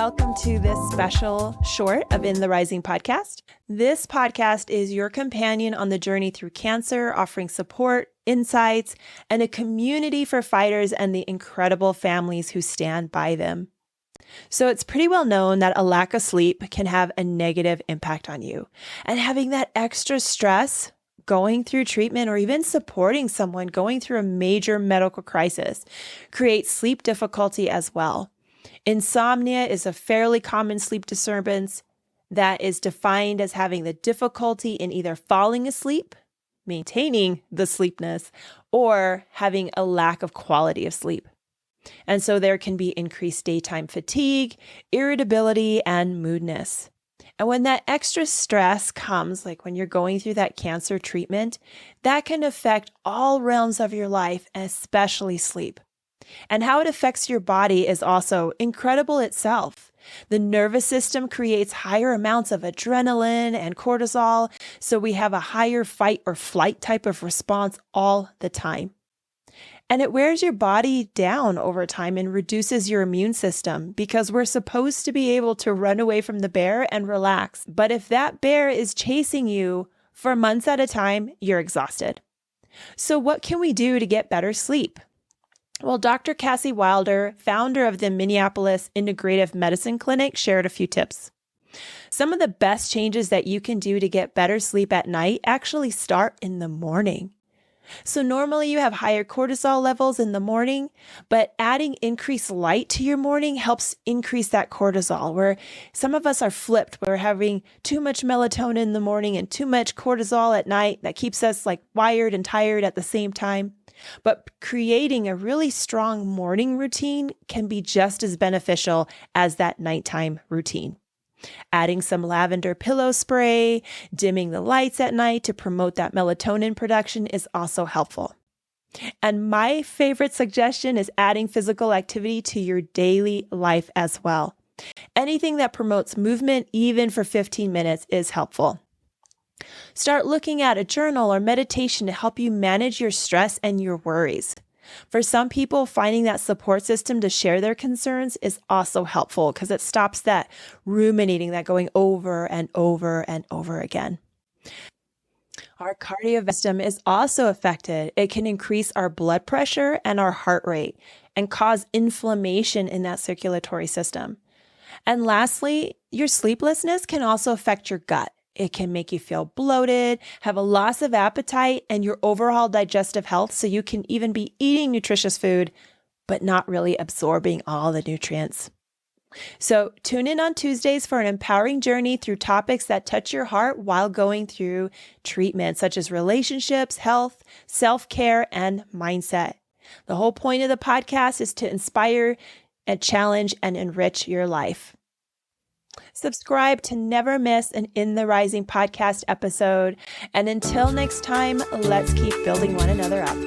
welcome to this special short of In the Rising podcast. This podcast is your companion on the journey through cancer, offering support, insights, and a community for fighters and the incredible families who stand by them. So it's pretty well known that a lack of sleep can have a negative impact on you. And having that extra stress going through treatment or even supporting someone going through a major medical crisis creates sleep difficulty as well. Insomnia is a fairly common sleep disturbance that is defined as having the difficulty in either falling asleep, maintaining the sleepness, or having a lack of quality of sleep. And so there can be increased daytime fatigue, irritability, and moodiness. And when that extra stress comes, like when you're going through that cancer treatment, that can affect all realms of your life, especially sleep. And how it affects your body is also incredible itself. The nervous system creates higher amounts of adrenaline and cortisol, so we have a higher fight or flight type of response all the time. And it wears your body down over time and reduces your immune system because we're supposed to be able to run away from the bear and relax. But if that bear is chasing you for months at a time, you're exhausted. So what can we do to get better sleep? Well, Dr. Cassie Wilder, founder of the Minneapolis Integrative Medicine Clinic, shared a few tips. Some of the best changes that you can do to get better sleep at night actually start in the morning. So normally you have higher cortisol levels in the morning, but adding increased light to your morning helps increase that cortisol, where some of us are flipped. We're having too much melatonin in the morning and too much cortisol at night. That keeps us like wired and tired at the same time. But creating a really strong morning routine can be just as beneficial as that nighttime routine. Adding some lavender pillow spray, dimming the lights at night to promote that melatonin production is also helpful. And my favorite suggestion is adding physical activity to your daily life as well. Anything that promotes movement, even for 15 minutes, is helpful. Start looking at a journal or meditation to help you manage your stress and your worries. For some people, finding that support system to share their concerns is also helpful because it stops that ruminating, that going over and over and over again. Our cardiovascular system is also affected. It can increase our blood pressure and our heart rate and cause inflammation in that circulatory system. And lastly, your sleeplessness can also affect your gut. It can make you feel bloated, have a loss of appetite, and your overall digestive health. So you can even be eating nutritious food, but not really absorbing all the nutrients. So tune in on Tuesdays for an empowering journey through topics that touch your heart while going through treatment, such as relationships, health, self-care, and mindset. The whole point of the podcast is to inspire and challenge and enrich your life. Subscribe to never miss an In the Rising podcast episode. And until next time, let's keep building one another up.